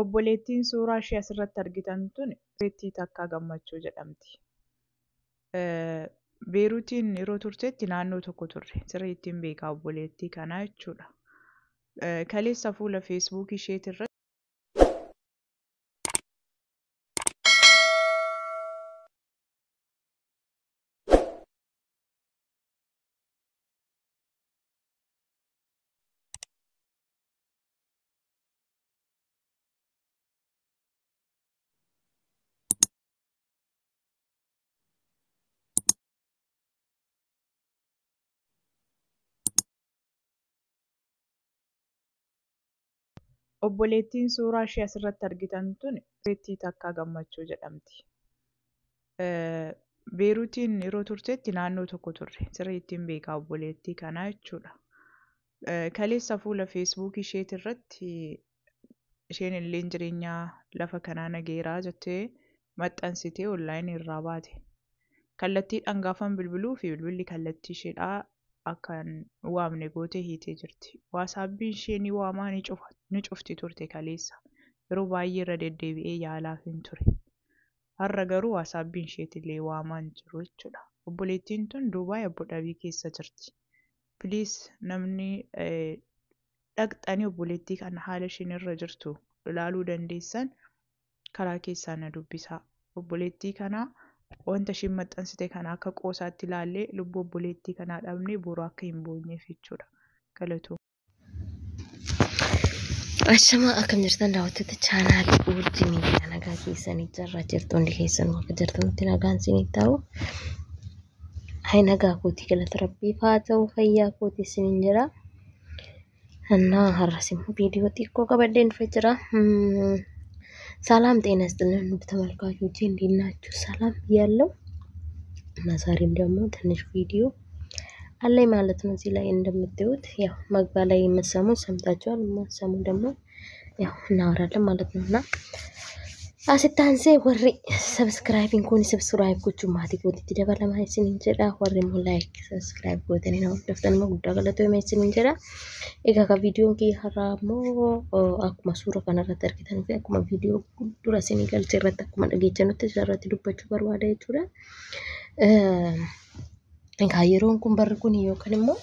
Obboleettiin suuraa ishee asirratti argitan tun Beettii Takkaa Gammachuu jedhamti. Beeruutiin yeroo turtetti naannoo tokko turre. Sirriittiin beekaa obboleettii kanaa jechuudha. Kaleessa fuula feesbuukii isheetirratti obboleettiin suuraa ishee asirratti argitan tun Beettii Takkaa Gammachuu jedhamti. Beeruutiin yeroo turtetti naannoo tokko turre. Sirriittiin beekaa obboleettii kanaa jechuudha. Kaleessa fuula feesbuukii isheetirratti isheen illee jireenyaa lafa kanaa nageeraa jettee maxxansitee onlaayinii irraa baate. Kallattiidhaan gaafan bilbiluu fi bilbilli kallattii isheedhaa akkan waamne gootee hiitee jirti. Waasaappiin ishee ni waamaa ni cufti turte kaleessa. Yeroo baay'ee irra deddeebi'ee yaalaaf hin ture. Har'a garuu waasaappiin isheetillee waamaa hin jiru jechuudha. Obboleettiin tun Duubaay Abbo Dhabii keessa jirti. Piliis namni dhaqxanii obboleettii kana haala isheen irra jirtu ilaaluu dandeessan karaa keessaa na dubbisaa. Obboleettii kanaa wanta isheen maxxansite kana akka qoosaatti ilaallee lubbuu obboleettii kanaa dhabnee boru akka hin boonyeef jechuudha. Galatoo. Ashama akkam jirtan daawwattoota chaanaalii Urjii Miidiyaa nagaa keessanii jirra jirtu hundi keessanuu akka jirtanitti nagaan isinii ta'u. Hai nagaa kootii galata Rabbiif haa ta'u fayyaa kootii isiniin jira. Annaa har'as immoo viidiyoo xiqqoo qabadheen dhufe jira. ሰላም ጤና ይስጥልን ተመልካቾቼ እንዴት ናችሁ? ሰላም ያለው እና ዛሬም ደግሞ ትንሽ ቪዲዮ አለኝ ማለት ነው። እዚህ ላይ እንደምታዩት ያው መግቢያ ላይ የምትሰሙት ሰምታችኋል፣ የማትሰሙ ደግሞ ያው እናወራለን ማለት ነውና አስታንሴ ወሬ ሰብስክራይቢንግ ኮኒ ሰብስክራይብ ኩቹ ማቲ ኮቲ ደበላ ማይስን እንጀራ ወሬ ሞ ላይክ ሰብስክራይብ ጎተኔ ነው ደፍተን ሞ ጉዳ ገለቶ ማይስን እንጀራ ኤጋ ከቪዲዮን ኪ ሐራሞ አኩማ ሱራ ከነራ ተርኪተን ፊ አኩማ ቪዲዮ ዱራ ሲኒጋል ሲረታ አኩማ ደገቸኑት ተሰራቲ ዱበቹ በርዋዳ ይቹራ Kaayeroon kun barri kun yookaan immoo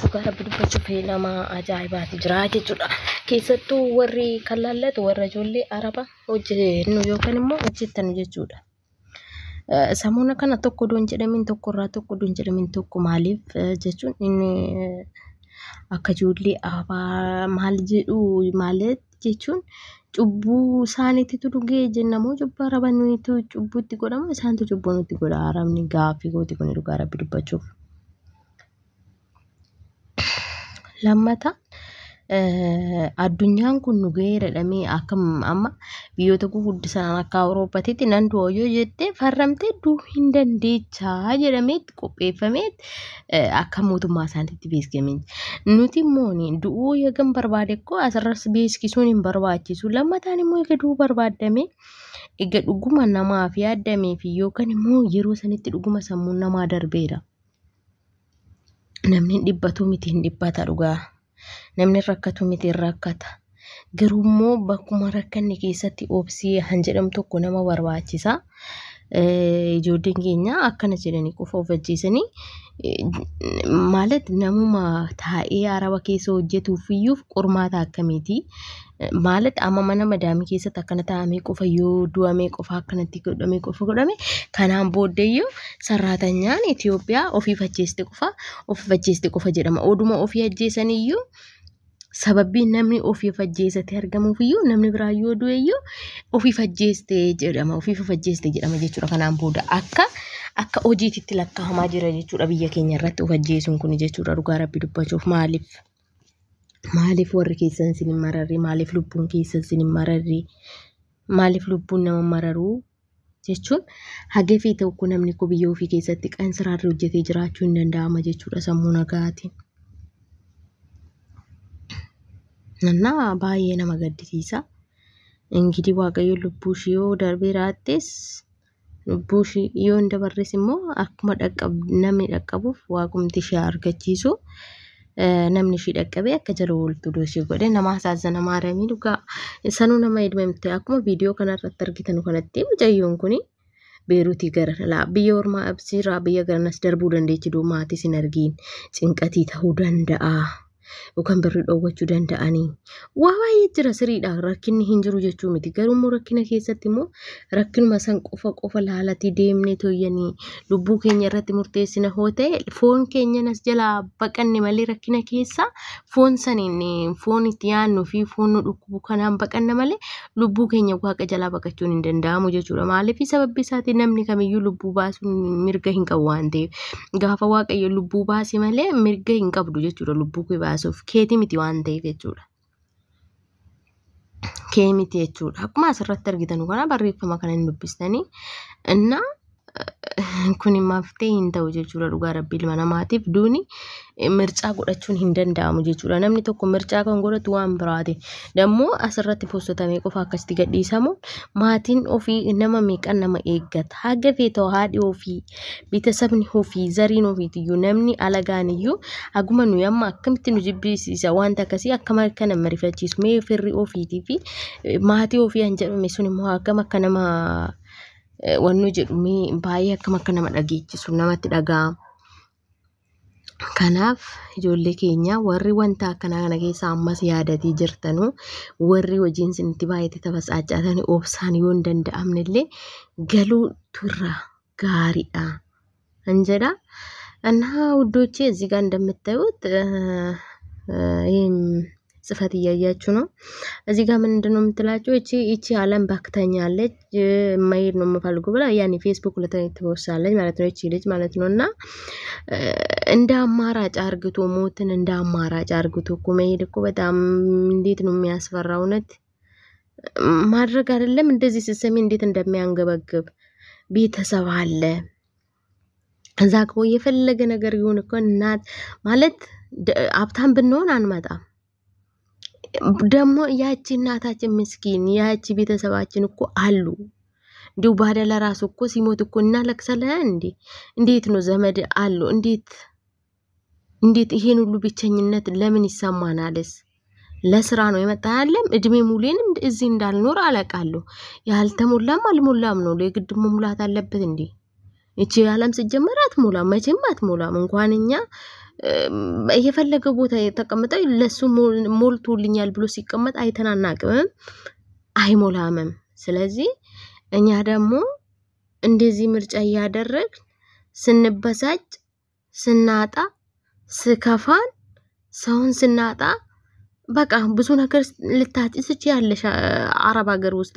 dhugaa rabbi dubbachuuf nama ajaa'ibaati jira jechuudha. Keessattuu warri kallallatu warra ijoollee araba hojjennu yookaan immoo hojjetan jechuudha. Samuuna kana tokko doon jedhamin tokko irraa tokko doon jedhamin tokko maaliif jechuun inni akka ijoollee abaa maal jedhu maalet jechuun cubbuu isaaniitti dhugee jennamoo cubbaa rabaniitu cubbuutti godhama isaantu cubbuu nutti godha arabni gaafii gooti kun dhugaa rabbi dubbachuuf. Lammata addunyaan kun nu geeradhamee akkam amma biyyoota guguddisan akka Awuroopaatti nan du'oo jettee farramtee duu hin dandeechaa jedhamee qopheeffamee akka mootummaa isaaniitti beeksifame. Nuti immoo du'uu eegan barbaade ko asirras beeksisuun hin barbaachisu. Lammataan immoo eega du'uu barbaadame eega dhuguma namaaf yaadamee fi yookaan immoo yeroo sanitti dhuguma sammuun namaa darbeera. Namni dhibbatu miti hin dhibbata dhugaa. Namni rakkatu miti rakkata. Garuu immoo bakkuma rakkanni keessatti obsii han jedhamu tokko nama barbaachisa. Ijoolleen keenya akkana jedhanii qofa of ajjeesanii ማለት namuma taa'ee araba keessa hojjetuuf iyyuu qormaata akkamiiti ማለት amma mana madaamii keessatti akkana taa'amee qofa yoo du'amee qofa akkanatti godhamee qofa godhame kanaan booddeeyyuu sarraatanyaan Itoophiyaa ofii ajjeeste qofa jedhama. Oduma ofii ajjeesaniyyuu sababii namni ofii ajjeesate argamuuf iyyuu namni biraa yoo du'eeyyuu ofii ajjeeste jedhama jechuudha. Kanaan booda akka hojiitti lakkaa'amaa jira jechuudha biyya keenya irratti of ajjeesuun kun jechuudha. Dhugaa rabbi dubbachuuf maaliif warri keessan isin hin mararri, maaliif lubbuun keessan isin hin mararri, maaliif lubbuun nama mararuu jechuun hagafii tokko namni ko biyya ofii keessatti qansiraarri hojjetee jiraachuu hin danda'ama jechuudha sammuu nagaatiin. Nannaa baay'ee nama gaddisiisa. Ingidi waaqayyo lubbuu ishee yoo darbee raattees lubbuu ishee yoo dabarres immoo akkuma namni dhaqqabuuf waaqumti ishee argachiisu namni ishii dhaqqabee akka jala ooltu doosii godhe nama hasaasana maaramii dhugaa sanuu nama edmamte akkuma viidiyoo kanarratti argitan kanatti mucayyoon kuni beeruutii gara biyya ormaa absiirraa biyya garanas darbuu dandeechi duu maatii sin argiin cinqatii ta'uu danda'a. Yookaan birrii dhoowwachuu danda'anii waa baay'ee jira siriidha rakkinni hin jiru jechuu miti garuu immoo rakkina keessatti immoo rakkinuma san qofa laalatii deemnee tooyyanii lubbuu keenya irratti murteessina hoo ta'e foon keenyanas jalaa baqanne malee rakkina keessa foon saniin foon itti yaannu fi foon nu dhukkubu kanaan baqanna malee lubbuu keenya waaqa jalaa baqachuun hin danda'amu jechuudha maaliif sababbi isaatii namni kamiyyuu lubbuu baasuun mirga hin qabu waan ta'eef gaafa waaqayyo lubbuu baase malee mirga hin qabdu jechuudha lubbuu kee baasuuf keetii miti waan ta'eef jechuudha. Kee miti jechuudha. Akkuma asirratti argitan kana barreeffama kana hin dubbistanii inna kun maftee hin ta'u jechuudha dhugaa rabbii ilma namaatiif duuni mircaa godhachuun hin danda'amu jechuudha. Namni tokko mircaa kan godhatu waan biraati. Dammoo asirratti postotamee qofa akkasitti gadhiisamu maatiin ofii nama meeqan nama eeggata. Haga feetoo haadhi ofii beeksisni ofii zariin ofiitiyyuu namni alagaaniyyuu haguma nuyi amma akkamitti nu jibbisiisa wanta akkasii akkama kana marifachiisu mee firri ofiitii fi maatii ofii han jedhame sun immoo akkam akka nama wannu jedhumi baay'ee akkam akka nama dhageechisu namatti dhaga'ama. Kanaaf ijoollee keenya warri wanta akkana kana keessa ammas yaadatii jirtanu warri wajjin isinitti baay'ee taphachaa obsaan yoo hin danda'amnellee galuu turra gaariidha. Anjedha እና ውዶቼ እዚህ ጋር እንደምታዩት ይሄም ጽፈት እያያችሁ ነው። እዚህ ጋር ምንድነው የምትላችሁ እቺ ዓለም ባክተኛለች ማይድ ነው የምፈልገው ብላ ያኔ ፌስቡክ ላይ ተወሳለች ማለት ነው እቺ ልጅ ማለት ነውና እንደ አማራጭ አርግቶ ሞትን እንደ አማራጭ አርግቶ እኮ መሄድ እኮ በጣም እንዴት ነው የሚያስፈራው ነት ማድረግ አይደለም እንደዚህ ሲሰሚ እንዴት እንደሚያንገበግብ ቤተሰብ አለ እዛ እኮ የፈለገ ነገር ይሁን እኮ እናት ማለት አብታም ብንሆን አንመጣም ደሞ ያቺ እናታችን ምስኪን ያቺ ቤተሰባችን እኮ አሉ እንዲው ባደላ ራሱ እኮ ሲሞት እኮ እናለቅሳለን እንዴት ነው ዘመድ አሉ እንዴት ይሄን ሁሉ ብቸኝነት ለምን ይሰማናልስ ለስራ ነው የመጣለም እድሜ ሙሉንም እዚህ እንዳልኖር አለቃለሁ ያልተሞላም አልሞላም ነው ለግድ መሙላት አለበት እንዴ እቺ ዓለም ሲጀመራት ሞላ መቼም አትሞላም እንኳንኛ የፈለገው ቦታ የተቀመጠው ለሱ ሞልቶልኛል ብሎ ሲቀመጥ አይተናናቅም አይሞላምም ስለዚህ እኛ ደግሞ እንደዚህ ምርጫ ያደረግ ስንበሳጭ ስናጣ ስከፋን ሰውን ስናጣ በቃ ብዙ ነገር ልታጥስ ይችላልሽ አረብ ሀገር ውስጥ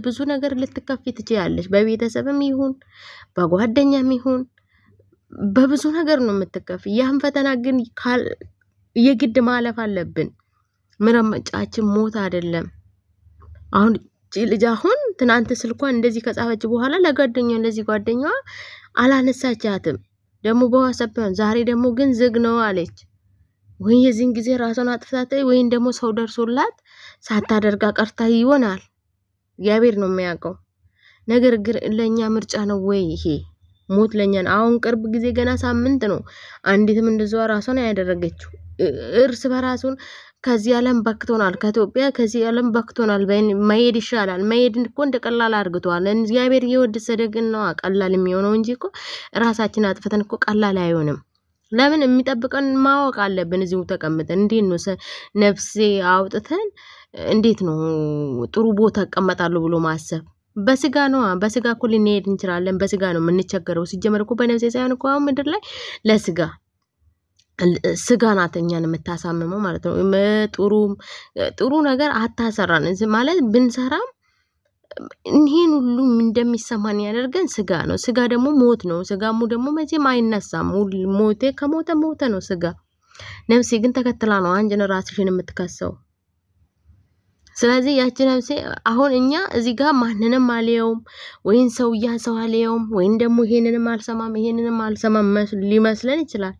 ብዙ ነገር ልትከፍ ይችላልሽ በቤተሰብም ይሁን በጓደኛም ይሁን በብዙ ነገር ነው የምትከፍ ያን ፈተና ግን የግድ ማለፍ አለብን ምረመጫችን ሞት አይደለም አሁን ልጅ አሁን ትናንት ስልኳን እንደዚህ ከጻፈች በኋላ ለጓደኛው እንደዚህ ጓደኛዋ አላነሳቻትም ደሞ በዋትስአፕ ዛሬ ደሞ ግን ዝግ ነው አለች ወይ የዚህን ጊዜ ራሷን አጥፍታተ ወይ ደሞ ሰው ደርሶላት ሳታደርጋ ቀርታ ይሆናል ያቤር ነው የሚያውቀው ነገር ግን ለኛ ምርጫ ነው ወይ ይሄ ሞት ለኛ አሁን ቅርብ ጊዜ ገና ሳምንት ነው አንዲትም እንደዛው ራሷን ያደረገችው እርስ በራሱን ከዚህ ዓለም በክቶናል ከኢትዮጵያ ከዚህ ዓለም በክቶናል ማይሄድ ይሻላል ማይሄድ እኮ እንደቀላል አርግቷል እግዚአብሔር ይወድሰ ደግን ነው ቀላል የሚሆነው እንጂ እኮ ራሳችን አጥፍተን እኮ ቀላል አይሆንም ለምን የሚጠብቀን ማወቅ አለብን እዚሁ ተቀምጠን እንዴት ነው ነፍሴ አውጥተን እንዴት ነው ጥሩ ቦታ ተቀመጣለሁ ብሎ ማሰብ በስጋ ነው በስጋ እኮ ልንሄድ እንችላለን በስጋ ነው የምንቸገረው ሲጀመር እኮ በነፍሴ ሳይሆን እኮ አሁን ምድር ላይ ለስጋ ስጋ ናተኛን የምታሳምመው ማለት ነው ጥሩ ነገር አታሰራን ማለት ብንሰራም ይሄን ሁሉ እንደሚሰማን ያደርገን ስጋ ነው ስጋ ደግሞ ሞት ነው ስጋሙ ደግሞ መቼም አይነሳም ሞቴ ከሞተ ነው ስጋ ነፍሴ ግን ተከትላ ነው አንጀን ራስሽን የምትከሰው ስለዚህ ያቺ ነፍሴ አሁን እኛ እዚህ ጋር ማንንም አልየውም ወይን ሰው አልየውም ወይን ደግሞ ይሄንንም አልሰማም ሊመስለን ይችላል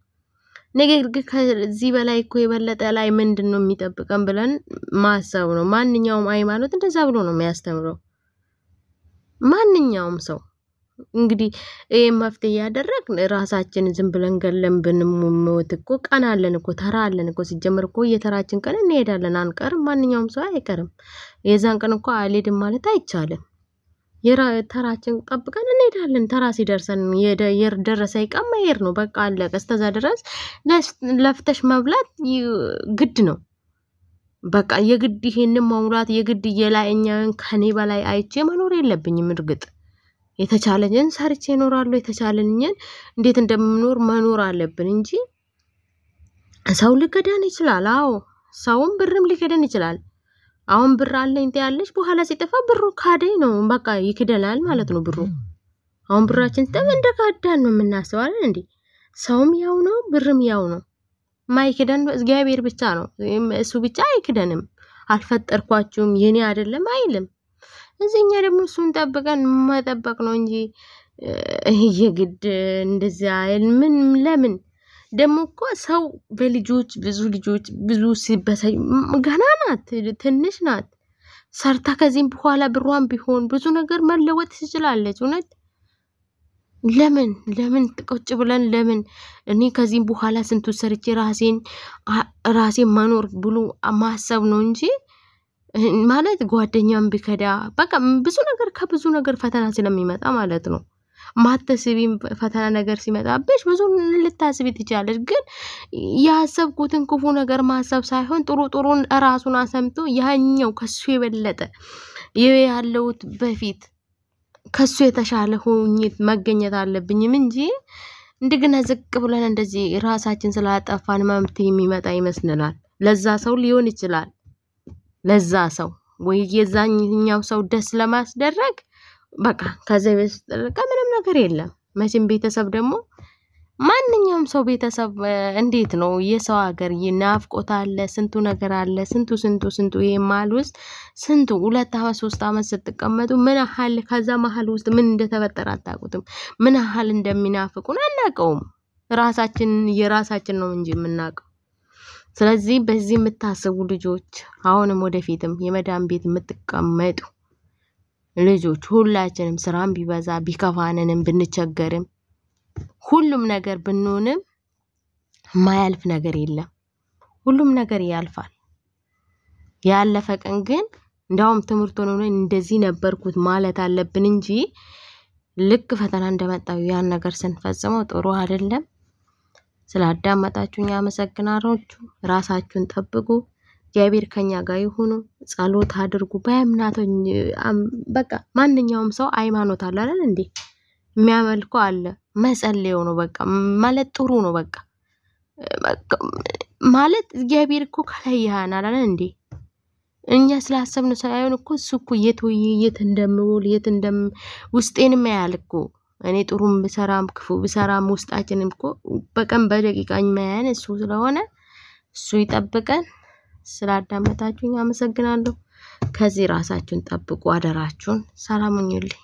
ነገር ግን ከዚህ በላይ እኮ የበለጠ ላይ ምንድነው የሚጠብቀን ብለን ማሰብ ነው ማንኛውም ሃይማኖት እንደዛ ብሎ ነው የሚያስተምረው ማንኛውም ሰው እንግዲህ መፍትሄ ያደረግን ራሳችን ዝም ብለን ገለን ብንሞት እኮ ቀን አለን እኮ ተራ አለን እኮ ሲጀምር እኮ የተራችን ቀን እንሄዳለን አንቀርም ማንኛውም ሰው አይቀርም የዛን ቀን እኮ አልሄድም ማለት አይቻልም ተራችን ጠብቀን እንሄዳለን ተራ ሲደርሰን የደረሰ ይቀማ ይሄር ነው በቃ አለቀ እስከዛ ድረስ ለፍተሽ መብላት ግድ ነው በቃ የግድ ይሄንን ማውራት የግድ የላይኛን ከኔ በላይ አይቼ መኖር የለብኝም እርግጥ የተቻለኝን ሰርቼ እኖራለሁ የተቻለኝን እንዴት እንደምኖር መኖር አለብን እንጂ ሰው ሊከዳን ይችላል አዎ ሰውም ብርም ሊከዳን ይችላል አሁን ብር አለኝ ያለሽ በኋላ ሲጠፋ ብሩ ካደኝ ነው በቃ ይክደላል ማለት ነው ብሩ አሁን ብራችን እንደካዳን ነው የምናስበው አይደል እንዴ ሰውም ያው ነው ብርም ያው ነው ማይክደን እግዚአብሔር ብቻ ነው እሱ ብቻ አይክደንም አልፈጠርኳችሁም የኔ አይደለም አይልም እዚህኛ ደግሞ እሱን ጠብቀን መጠበቅ ነው እንጂ የግድ እንደዚያ ምን ለምን ደግሞ እኮ ሰው በልጆች ብዙ ሲበሳይ ገና ናት ትንሽ ናት ሰርታ ከዚህም በኋላ ብሯን ቢሆን ብዙ ነገር መለወጥ ትችላለች እውነት ለምን ቁጭ ብለን ለምን እኔ ከዚህም በኋላ ስንቱ ሰርቼ ራሴን ማኖር ብሎ ማሰብ ነው እንጂ ማለት ጓደኛም ቢከዳ በቃ ብዙ ነገር ከብዙ ነገር ፈተና ስለሚመጣ ማለት ነው ማተስቢም ፈተና ነገር ሲመጣብሽ ብዙ ልታስቢ ትችላለሽ ግን ያሰብኩትን ክፉ ነገር ማሰብ ሳይሆን ጥሩን ራሱን አሰምቶ ያኛው ከሱ የበለጠ ያለውት በፊት ከሱ የተሻለ ሆኝት መገኘት አለብኝም እንጂ እንደገና ዝቅ ብለን እንደዚህ ራሳችን ስላጠፋን መምት የሚመጣ ይመስልናል ለዛ ሰው ሊሆን ይችላል ለዛ ሰው ወይ የዛኛው ሰው ደስ ለማስደረግ በቃ ከዚህ በስተቀር ምንም ነገር የለም መቼም ቤተሰብ ደግሞ ማንኛውም ሰው ቤተሰብ እንዴት ነው የሰው ሀገር ይናፍቆት አለ ስንቱ ነገር አለ ስንቱ የማል ውስጥ ስንቱ 2 አመት 3 አመት ስትቀመጡ ምን ያህል ከዛ መሃል ውስጥ ምን እንደተፈጠረ አታውቁትም ምን ያህል እንደሚናፍቁን አናውቀውም የራሳችን ነው እንጂ የምናውቀው ስለዚህ በዚህ የምታስቡ ልጆች አሁንም ወደፊትም የመዳም ቤት የምትቀመጡ ልጆች ሁላችንም ስራም ቢበዛ ቢከፋነንም ብንቸገርም ሁሉም ነገር ብንሆንም ማያልፍ ነገር የለም ሁሉም ነገር ያልፋል ያለፈ ቀን ግን እንዳውም ትምርት ሆኖ እንደዚህ ነበርኩት ማለት አለብን እንጂ ልክ ፈተና እንደመጣው ያን ነገር ስንፈጽመው ጥሩ አይደለም ስላዳመጣችሁኝ አመሰግናለሁ ራሳችሁን ጠብቁ እግዚአብሔር ከኛ ጋር ይሁን ጸሎት አድርጉ በእምነቶኝ በቃ ማንኛውም ሰው ሃይማኖት አለ አይደል እንዴ የሚያመልከው አለ መጸለዩ ነው በቃ ማለት ጥሩ ነው በቃ ማለት እግዚአብሔር እኮ ከላይ ያናል አይደል እንዴ እኛ ስላሰብን ሳይሆን እኮ እሱ እኮ የት እንደምውል ውስጤንም ያያልኩ እኔ ጥሩም ብሰራም ክፉ ብሰራም ውስጣችንም እኮ በቀን በደቂቃኝ ማያን እሱ ስለሆነ እሱ ይጠብቀን ስላዳመጣችሁኝ አመሰግናለሁ ከዚህ ራሳችሁን ጠብቁ አደራችሁን ሰላም ሁኑልኝ